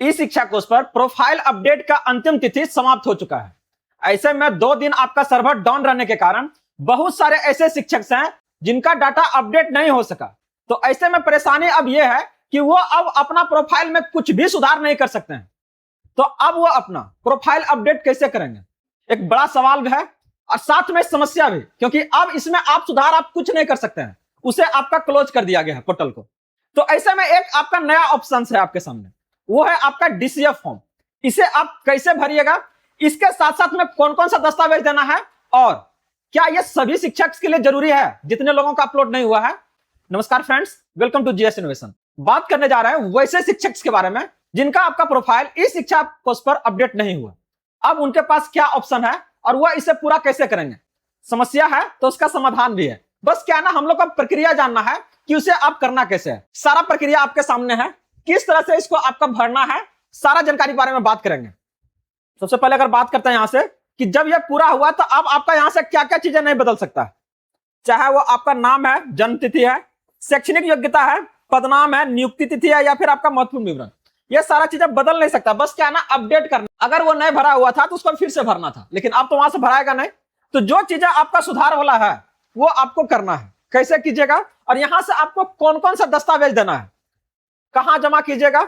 ई शिक्षा कोर्स पर profile update का अंतिम तिथि समाप्त हो चुका है। ऐसे में 2 दिन आपका सर्वर डाउन रहने के कारण बहुत सारे ऐसे शिक्षक हैं जिनका डाटा अपडेट नहीं हो सका। तो ऐसे में परेशानी अब यह है कि वो अब अपना प्रोफाइल में कुछ भी सुधार नहीं कर सकते हैं। तो अब वो अपना प्रोफाइल अपडेट कैसे करेंगे, एक बड़ा सवाल है और साथ में समस्या भी, क्योंकि अब इसमें आप सुधार आप कुछ नहीं कर सकते हैं, उसे आपका क्लोज कर दिया गया है पोर्टल को। तो ऐसे में एक आपका नया ऑप्शन है आपके सामने, वो है आपका डीसीएफ फॉर्म। इसे आप कैसे भरिएगा, इसके साथ साथ में कौन कौन सा दस्तावेज देना है और क्या यह सभी शिक्षक के लिए जरूरी है जितने लोगों का अपलोड नहीं हुआ है। नमस्कार friends, welcome to GS Innovation. बात करने जा रहे हैं वैसे शिक्षक के बारे में जिनका आपका प्रोफाइल इस शिक्षा कोर्स पर अपडेट नहीं हुआ। अब उनके पास क्या ऑप्शन है और वह इसे पूरा कैसे करेंगे। समस्या है तो उसका समाधान भी है, बस क्या ना हम लोग का प्रक्रिया जानना है कि उसे आप करना कैसे है। सारा प्रक्रिया आपके सामने है, किस तरह से इसको आपका भरना है, सारा जानकारी बारे में बात करेंगे। सबसे पहले अगर बात करते हैं यहां से कि जब यह पूरा हुआ तो अब आपका यहां से क्या क्या चीजें नहीं बदल सकता है, चाहे वो आपका नाम है, जन्म तिथि है, शैक्षणिक योग्यता है, पदनाम है, नियुक्ति तिथि है या फिर आपका महत्वपूर्ण विवरण, ये सारा चीजें बदल नहीं सकता। बस क्या ना अपडेट करना। अगर वो नहीं भरा हुआ था तो उसको फिर से भरना था, लेकिन अब तो वहां से भराएगा नहीं। तो जो चीजें आपका सुधार वाला है वो आपको करना है। कैसे कीजिएगा और यहां से आपको कौन कौन सा दस्तावेज देना है, कहां जमा कीजिएगा,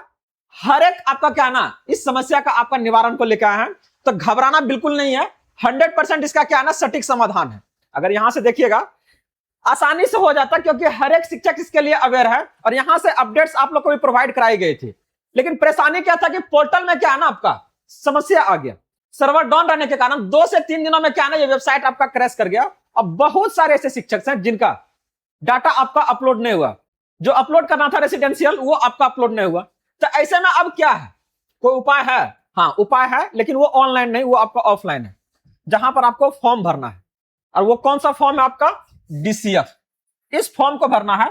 हर एक आपका क्या ना इस समस्या का आपका निवारण को लेकर आए हैं। तो घबराना बिल्कुल नहीं है, 100% इसका क्या ना सटीक समाधान है। अगर यहां से देखिएगा आसानी से हो जाता, क्योंकि हर एक शिक्षक इसके लिए अवेयर है और यहां से अपडेट्स आप लोग को भी प्रोवाइड कराई गई थी। लेकिन परेशानी क्या था कि पोर्टल में क्या है ना आपका समस्या आ गया, सर्वर डाउन रहने के कारण 2 से 3 दिनों में क्या ना ये वेबसाइट आपका क्रैश कर गया। अब बहुत सारे ऐसे शिक्षक हैं जिनका डाटा आपका अपलोड नहीं हुआ, जो अपलोड करना था रेसिडेंशियल वो आपका अपलोड नहीं हुआ। तो ऐसे में अब क्या है, कोई उपाय है? हाँ उपाय है, लेकिन वो ऑनलाइन नहीं, वो आपका ऑफलाइन है, जहां पर आपको फॉर्म भरना है। और वो कौन सा फॉर्म है आपका? डीसीएफ। इस फॉर्म को भरना है।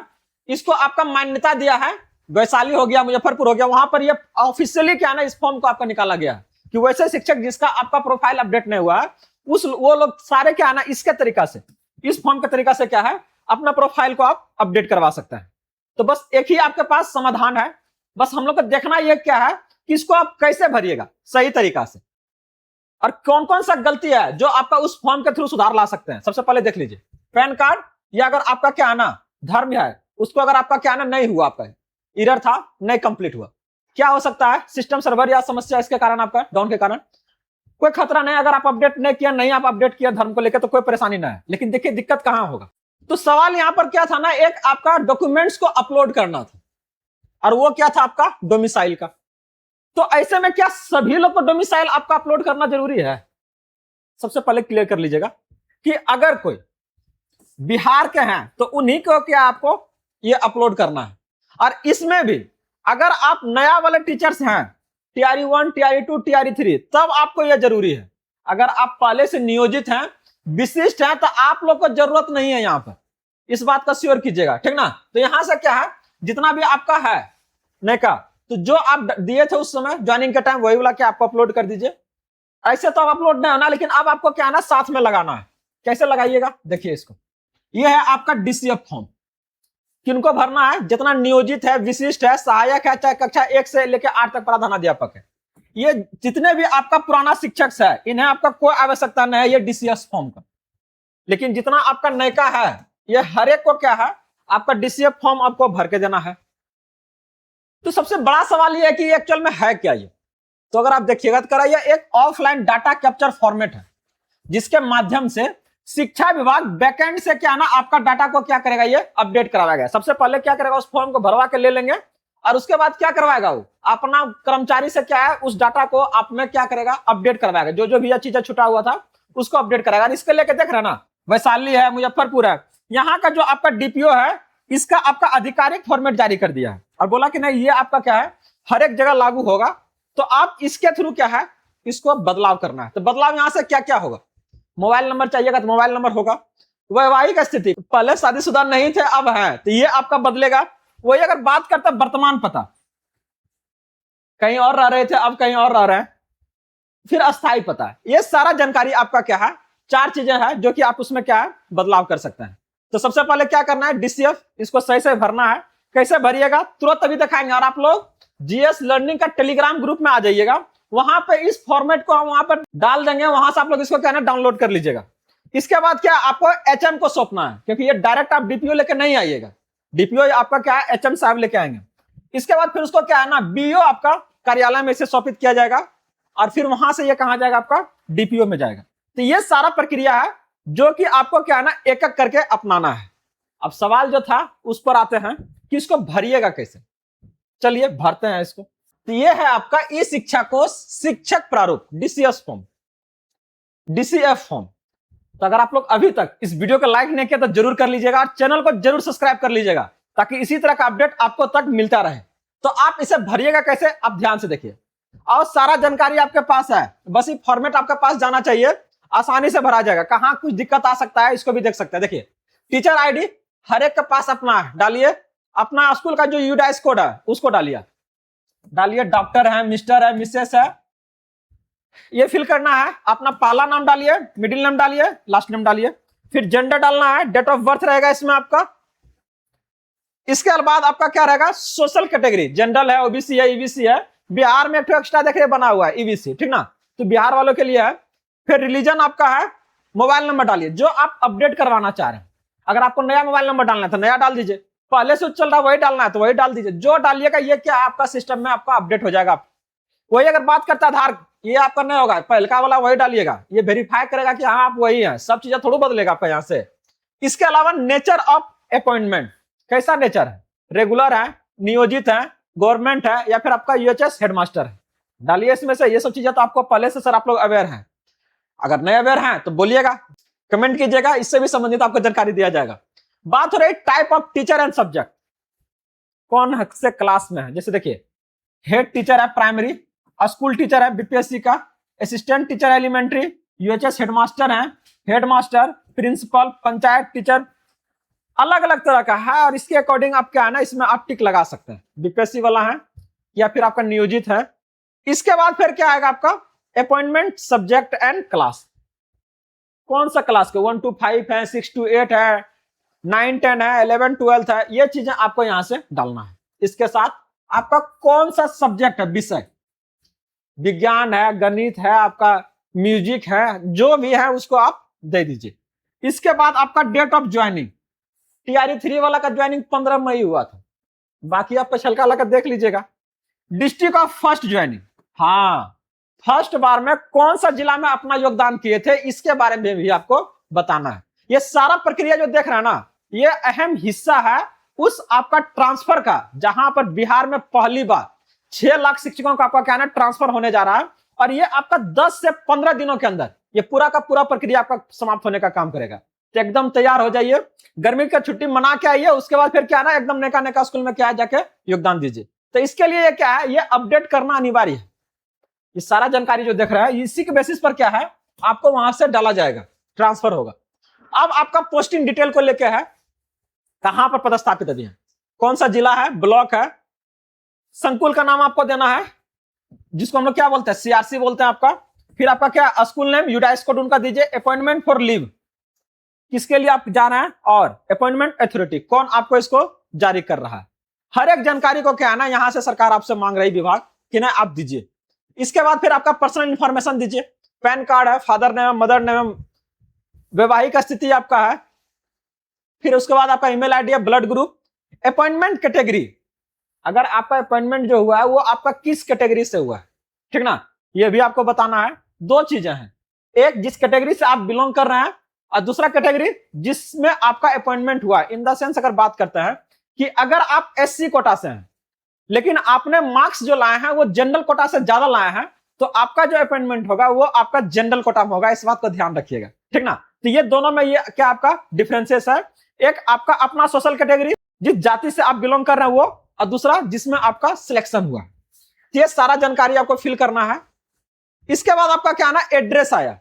इसको आपका मान्यता दिया है, वैशाली हो गया, मुजफ्फरपुर हो गया, वहां पर ये ऑफिशियली क्या ना इस फॉर्म को आपका निकाला गया है कि वैसे शिक्षक जिसका आपका प्रोफाइल अपडेट नहीं हुआ है वो लोग सारे क्या ना इसके तरीका से, इस फॉर्म के तरीका से क्या है अपना प्रोफाइल को आप अपडेट करवा सकते हैं। तो बस एक ही आपके पास समाधान है, बस हम लोग को देखना यह क्या है कि इसको आप कैसे भरिएगा सही तरीका से और कौन कौन सा गलती है जो आपका उस फॉर्म के थ्रू सुधार ला सकते हैं। सबसे पहले देख लीजिए पैन कार्ड, या अगर आपका क्या आना धर्म है उसको अगर आपका क्या आना नहीं हुआ, आपका एरर था, नहीं कंप्लीट हुआ, क्या हो सकता है सिस्टम सर्वर या समस्या इसके कारण आपका डाउन के कारण। कोई खतरा नहीं, अगर आप अपडेट नहीं किया, नहीं आप अपडेट किया धर्म को लेकर तो कोई परेशानी ना है। लेकिन देखिए दिक्कत कहां होगा, तो सवाल यहां पर क्या था ना, एक आपका डॉक्यूमेंट्स को अपलोड करना था और वो क्या था आपका डोमिसाइल का। तो ऐसे में क्या सभी लोग को डोमिसाइल आपका अपलोड करना जरूरी है? सबसे पहले क्लियर कर लीजिएगा कि अगर कोई बिहार के हैं तो उन्हीं को क्या आपको ये अपलोड करना है। और इसमें भी अगर आप नया वाले टीचर्स हैं, टीआरई 1, टीआरई 2, टीआरई 3, तब आपको यह जरूरी है। अगर आप पहले से नियोजित हैं, विशिष्ट हैं, तो आप लोग को जरूरत नहीं है। यहां पर इस बात का श्योर कीजिएगा, ठीक ना। तो यहां से क्या है जितना भी आपका है नहीं का, तो जो आप दिए थे उस समय ज्वाइनिंग के टाइम वही वाला क्या आपको अपलोड कर दीजिए। ऐसे तो आप अपलोड नहीं होना, लेकिन अब आपको क्या ना साथ में लगाना है। कैसे लगाइएगा देखिए इसको, यह है आपका डीसीएफ फॉर्म। किनको भरना है? जितना नियोजित है, विशिष्ट है, सहायक है, चाहे कक्षा 1 से लेकर 8 तक प्रधानाध्यापक है, ये जितने भी आपका पुराना शिक्षक है इन्हें आपका कोई आवश्यकता नहीं है ये डीसीएफ फॉर्म का। लेकिन जितना आपका नयका है ये हर एक को क्या है आपका डीसीएफ फॉर्म आपको भर के देना है। तो सबसे बड़ा सवाल ये है कि एक्चुअल में है क्या ये। तो अगर आप देखिएगा तो करा ये एक ऑफलाइन डाटा कैप्चर फॉर्मेट है, जिसके माध्यम से शिक्षा विभाग बैकएंड से क्या ना आपका डाटा को क्या करेगा, ये अपडेट करवाएगा। सबसे पहले क्या करेगा, उस फॉर्म को भरवा के ले लेंगे और उसके बाद क्या करवाएगा, वो अपना कर्मचारी से क्या है उस डाटा को आप में क्या करेगा अपडेट करवाएगा। जो जो भी यह चीजें छुटा हुआ था उसको अपडेट कराएगा। इसके लेके देख रहे ना, वैशाली है, मुजफ्फरपुर है, यहाँ का जो आपका डीपीओ है इसका आपका आधिकारिक फॉर्मेट जारी कर दिया है और बोला कि नहीं ये आपका क्या है हर एक जगह लागू होगा। तो आप इसके थ्रू क्या है इसको बदलाव करना है। तो बदलाव यहां से क्या क्या होगा, मोबाइल नंबर चाहिएगा तो मोबाइल नंबर होगा, वैवाहिक स्थिति पहले शादीशुदा नहीं थे अब है तो ये आपका बदलेगा। वही अगर बात करते वर्तमान पता, कहीं और रह रहे थे अब कहीं और रह रहे हैं, फिर अस्थायी पता है, ये सारा जानकारी आपका क्या है 4 चीजें हैं जो कि आप उसमें क्या है बदलाव कर सकते हैं। तो सबसे पहले क्या करना है, डीसीएफ इसको सही से भरना है। कैसे भरिएगा तुरंत अभी दिखाएंगे और आप लोग जीएस लर्निंग का टेलीग्राम ग्रुप में आ जाइएगा, वहां पे इस फॉर्मेट को हम वहां पर डाल देंगे, वहां से आप लोग इसको क्या है ना डाउनलोड कर लीजिएगा। इसके बाद क्या आपको एचएम को सौंपना है, क्योंकि ये डायरेक्ट आप डीपीओ लेके नहीं आइएगा, डीपीओ आपका क्या है एचएम साहब लेके आएंगे। इसके बाद फिर उसको क्या है ना बीओ आपका कार्यालय में इसे सौंपित किया जाएगा, और फिर वहां से ये कहा जाएगा आपका डीपीओ में जाएगा। तो ये सारा प्रक्रिया है जो कि आपको क्या है ना एक एक करके अपनाना है। अब सवाल जो था उस पर आते हैं कि इसको भरिएगा कैसे। चलिए भरते हैं इसको। तो ये है आपका ई शिक्षा कोष शिक्षक प्रारूप डीसीएस फॉर्म, डीसीएफ फॉर्म। तो अगर आप लोग अभी तक इस वीडियो को लाइक नहीं किया तो जरूर कर लीजिएगा, और चैनल को जरूर सब्सक्राइब कर लीजिएगा, ताकि इसी तरह का अपडेट आपको तक मिलता रहे। तो आप इसे भरिएगा कैसे, आप ध्यान से देखिए, और सारा जानकारी आपके पास है, बस ये फॉर्मेट आपके पास जाना चाहिए, आसानी से भरा जाएगा। कहां कुछ दिक्कत आ सकता है इसको भी देख सकते हैं। देखिए टीचर आईडी हर एक के पास अपना है, डालिए अपना स्कूल का जो यूडाइस कोड है उसको डालिए, डॉक्टर है, मिस्टर है, मिसेस है, ये फिल करना है। अपना पहला नाम डालिए, मिडिल नेम डालिए, लास्ट नेम डालिए, फिर जेंडर डालना है, डेट ऑफ बर्थ रहेगा इसमें आपका। इसके बाद आपका क्या रहेगा सोशल कैटेगरी, जनरल है, ओबीसी है, ईबीसी है। बिहार में एक एक्स्ट्रा देखिए बना हुआ है ईबीसी, ठीक ना, तो बिहार वालों के लिए है। फिर रिलीजन आपका है, मोबाइल नंबर डालिए जो आप अपडेट करवाना चाह रहे हैं। अगर आपको नया मोबाइल नंबर डालना है तो नया डाल दीजिए, पहले से चल रहा है वही डालना है तो वही डाल दीजिए। जो डालिएगा ये क्या आपका सिस्टम में आपका अपडेट हो जाएगा। वही अगर बात करता है आधार, ये आपका नहीं होगा, पहले वाला वही डालिएगा, ये वेरीफाई करेगा कि हाँ आप वही हैं, सब चीजें थोड़ा बदलेगा आपका यहाँ से। इसके अलावा नेचर ऑफ अपॉइंटमेंट, कैसा नेचर है, रेगुलर है, नियोजित है, गवर्नमेंट है, या फिर आपका यूएचएस हेडमास्टर है, डालिए इसमें से। ये सब चीजें तो आपको पहले से सर आप लोग अवेयर हैं, अगर नहीं अवेयर हैं तो बोलिएगा, कमेंट कीजिएगा, इससे भी संबंधित आपको जानकारी दिया जाएगा। बात हो रही type of teacher and subject, कौन से क्लास में है। जैसे देखिए हेड टीचर है प्राइमरी, स्कूल टीचर है बीपीएससी का, assistant teacher elementary, UHS headmaster है, हेडमास्टर, प्रिंसिपल, पंचायत टीचर, अलग अलग तरह का है। और इसके अकॉर्डिंग आप क्या है ना इसमें आप टिक लगा सकते हैं, बीपीएससी वाला है या फिर आपका नियोजित है। इसके बाद फिर क्या आएगा आपका अपॉइंटमेंट सब्जेक्ट एंड क्लास, कौन सा क्लास के 1 to 5 है, 6 to 8 है, 9 10 है, 11 12 है, ये चीजें आपको यहां से डालना है। इसके साथ आपका कौन सा सब्जेक्ट है, विषय विज्ञान है, गणित है, आपका म्यूजिक है, जो भी है उसको आप दे दीजिए। इसके बाद आपका डेट ऑफ ज्वाइनिंग, टीआरई 3 वाला का ज्वाइनिंग 15 मई हुआ था, बाकी आप छलका लगा देख लीजिएगा। डिस्ट्रिक्ट ऑफ फर्स्ट ज्वाइनिंग, हाँ फर्स्ट बार में कौन सा जिला में अपना योगदान किए थे, इसके बारे में भी आपको बताना है। ये सारा प्रक्रिया जो देख रहे हैं ना, ये अहम हिस्सा है उस आपका ट्रांसफर का, जहां पर बिहार में पहली बार 6 लाख शिक्षकों का आपका क्या ना ट्रांसफर होने जा रहा है। और ये आपका 10 से 15 दिनों के अंदर ये पूरा का पूरा प्रक्रिया आपका समाप्त होने का काम करेगा। तो एकदम तैयार हो जाइए, गर्मी का छुट्टी मना के आइए, उसके बाद फिर क्या ना एकदम नेका नेका स्कूल में क्या है जाके योगदान दीजिए। तो इसके लिए ये क्या है, ये अपडेट करना अनिवार्य है। ये सारा जानकारी जो देख रहा है इसी के बेसिस पर क्या है आपको वहां से डाला जाएगा, ट्रांसफर होगा। अब आपका पोस्टिंग डिटेल को लेके है, कहां पर पदस्थापित है, कौन सा जिला है, ब्लॉक है, संकुल का नाम आपको देना है जिसको हम लोग क्या बोलते हैं सीआरसी बोलते हैं आपका। फिर आपका क्या स्कूल नेम, यूडाइस कोड उनका दीजिए, अपॉइंटमेंट फॉर लीव किसके लिए आप जा रहे हैं, और अपॉइंटमेंट अथॉरिटी कौन आपको इसको जारी कर रहा है। हर एक जानकारी को क्या है ना यहां से सरकार आपसे मांग रही विभाग कि ना आप दीजिए। इसके बाद फिर आपका पर्सनल इंफॉर्मेशन दीजिए, पैन कार्ड है, फादर नेम, मदर नेम, वैवाहिक स्थिति आपका है। फिर उसके बाद आपका ईमेल आईडी है, ब्लड ग्रुप, अपॉइंटमेंट कैटेगरी, अगर आपका अपॉइंटमेंट जो हुआ है वो आपका किस कैटेगरी से हुआ है, ठीक ना, ये भी आपको बताना है। 2 चीजें हैं, एक जिस कैटेगरी से आप बिलोंग कर रहे हैं, और दूसरा कैटेगरी जिसमें आपका अपॉइंटमेंट हुआ है। इन द सेंस अगर बात करते हैं कि अगर आप एससी कोटा से हैं लेकिन आपने मार्क्स जो लाए हैं वो जनरल कोटा से ज्यादा लाए हैं, तो आपका जो अपॉइंटमेंट होगा वो आपका जनरल कोटा में होगा, इस बात को ध्यान रखिएगा, ठीक ना। तो ये दोनों में ये क्या आपका डिफरेंसेस है, एक आपका अपना सोशल कैटेगरी जिस जाति से आप बिलोंग कर रहे हैं वो, और दूसरा जिसमें आपका सिलेक्शन हुआ। ये सारा जानकारी आपको फिल करना है। इसके बाद आपका क्या ना एड्रेस आया,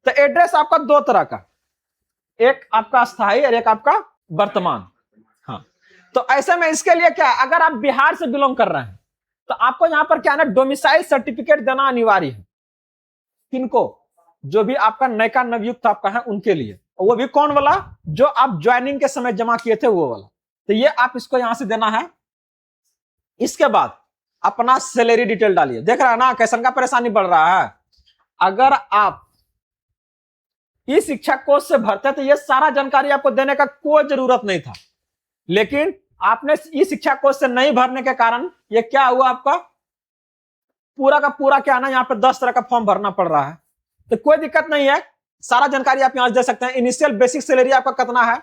तो एड्रेस आपका 2 तरह का, एक आपका स्थायी और एक आपका वर्तमान। हाँ, तो ऐसे में इसके लिए क्या है, अगर आप बिहार से बिलोंग कर रहे हैं तो आपको यहां पर क्या है ना डोमिसाइल सर्टिफिकेट देना अनिवार्य है। किनको, जो भी आपका नयका नवयुक्त आपका है उनके लिए, और वो भी कौन वाला, जो आप ज्वाइनिंग के समय जमा किए थे वो वाला। तो ये आप इसको यहां से देना है। इसके बाद अपना सैलरी डिटेल डालिए। देख रहा है ना कैसन का परेशानी बढ़ रहा है। अगर आप ई शिक्षा कोर्स से भरते तो ये सारा जानकारी आपको देने का कोई जरूरत नहीं था, लेकिन आपने ई शिक्षा कोर्स से नहीं भरने के कारण ये क्या हुआ, आपका पूरा का पूरा क्या ना यहाँ पे 10 तरह का फॉर्म भरना पड़ रहा है। तो कोई दिक्कत नहीं है, सारा जानकारी आप यहाँ दे सकते हैं। इनिशियल बेसिक सैलरी आपका कितना है,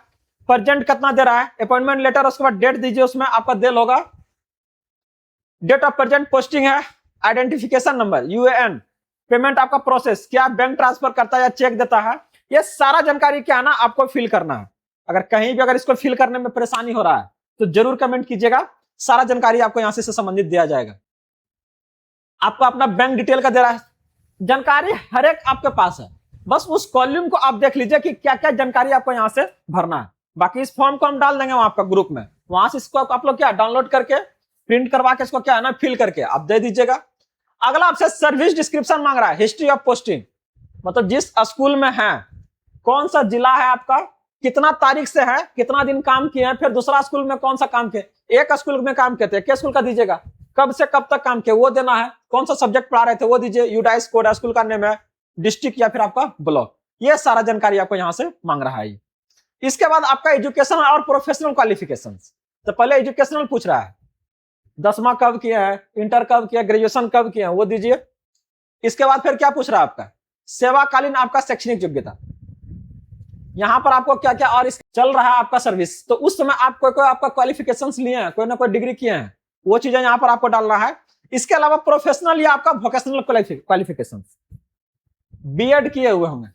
प्रेजेंट कितना दे रहा है, अपॉइंटमेंट लेटर, उसके बाद डेट दीजिए, उसमें आपका देल होगा डेट ऑफ प्रेजेंट, पोस्टिंग है, आइडेंटिफिकेशन नंबर, यूएएन, पेमेंट आपका प्रोसेस, क्या बैंक ट्रांसफर करता है या चेक देता है, ये सारा जानकारी क्या है ना आपको फिल करना है। अगर कहीं भी अगर इसको फिल करने में परेशानी हो रहा है तो जरूर कमेंट कीजिएगा, सारा जानकारी आपको यहां से संबंधित दिया जाएगा। आपको अपना बैंक डिटेल का दे रहा है, जानकारी हर एक आपके पास है, बस उस कॉलम को आप देख लीजिए कि क्या क्या जानकारी आपको यहां से भरना है। बाकी इस फॉर्म को हम डाल देंगे वहां आपका ग्रुप में, वहां से इसको आप लोग क्या डाउनलोड करके प्रिंट करवा के इसको क्या है ना फिल करके आप दे दीजिएगा। अगला आपसे सर्विस डिस्क्रिप्शन मांग रहा है, हिस्ट्री ऑफ पोस्टिंग, मतलब जिस स्कूल में है, कौन सा जिला है आपका, कितना तारीख से है, कितना दिन काम किए हैं, फिर दूसरा स्कूल में कौन सा काम किए, एक स्कूल में काम किए थे, किस स्कूल का दीजिएगा, कब से कब तक काम किए वो देना है, कौन सा सब्जेक्ट पढ़ा रहे थे वो दीजिए, यूडाइस कोड स्कूल का नेम है, डिस्ट्रिक्ट या फिर आपका ब्लॉक, ये सारा जानकारी आपको यहां से मांग रहा है। इसके बाद आपका एजुकेशन और प्रोफेशनल क्वालिफिकेशन, तो पहले एजुकेशनल पूछ रहा है, 10वां कब किया है, इंटर कब किया, ग्रेजुएशन कब किया वो दीजिए। इसके बाद फिर क्या पूछ रहा है आपका सेवाकालीन आपका शैक्षणिक योग्यता, यहां पर आपको क्या क्या और चल रहा है आपका सर्विस, तो उस समय आप कोई आपका क्वालिफिकेशंस लिए हैं, कोई ना कोई डिग्री किए हैं, वो चीजें यहां पर आपको डालना है। इसके अलावा प्रोफेशनल या आपका वोकेशनल क्वालिफिकेशन, बीएड किए हुए होंगे,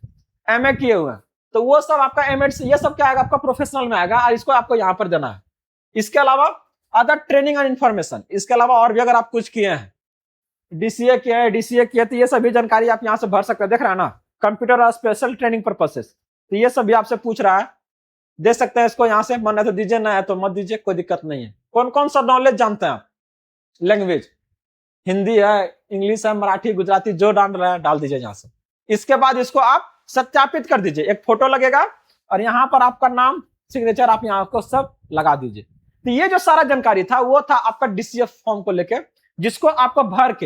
एमए किए हुए हैं, तो वो सब आपका एमएड ये सब क्या आएगा आपका प्रोफेशनल में आएगा, और इसको आपको यहां पर देना है। इसके अलावा अदर ट्रेनिंग एंड इन्फॉर्मेशन, इसके अलावा और भी अगर आप कुछ किए हैं, डीसीए किए हैं, डीसीए किए, तो ये सभी जानकारी आप यहां से भर सकते हैं। देख रहे हैं ना, कंप्यूटर और स्पेशल ट्रेनिंग पर्पसेस, तो ये सब भी आपसे पूछ रहा है, दे सकते हैं इसको यहां से, मन है तो दीजिए, ना है तो मत दीजिए, कोई दिक्कत नहीं है। कौन कौन सा नॉलेज जानते हैं आप, लैंग्वेज हिंदी है, इंग्लिश है, मराठी, गुजराती, जो डाल रहे हैं डाल दीजिए यहां से। इसके बाद इसको आप सत्यापित कर दीजिए, एक फोटो लगेगा और यहाँ पर आपका नाम, सिग्नेचर आप यहाँ को सब लगा दीजिए। तो ये जो सारा जानकारी था वो था आपका डीसीएफ फॉर्म को लेके, जिसको आपको भर के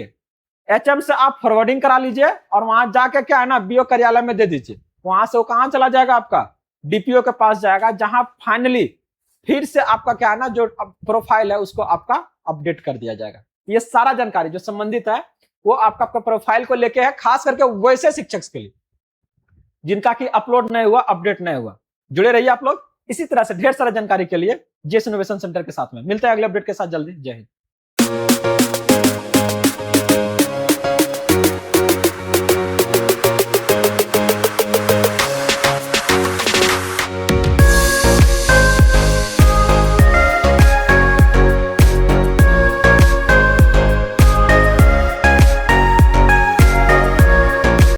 एचएम से आप फॉरवर्डिंग करा लीजिए और वहां जाके क्या है ना बीओ कार्यालय में दे दीजिए। वहां से वो कहां चला जाएगा, आपका डीपीओ के पास जाएगा, जहां फाइनली फिर से आपका क्या है ना जो प्रोफाइल है उसको आपका अपडेट कर दिया जाएगा। ये सारा जानकारी जो संबंधित है वो आपका प्रोफाइल को लेके है, खास करके वैसे शिक्षक के लिए जिनका कि अपलोड नहीं हुआ, अपडेट नहीं हुआ। जुड़े रहिए आप लोग इसी तरह से ढेर सारा जानकारी के लिए जेएस इनोवेशन सेंटर के साथ में। मिलते हैं अगले अपडेट के साथ जल्दी। जय हिंद।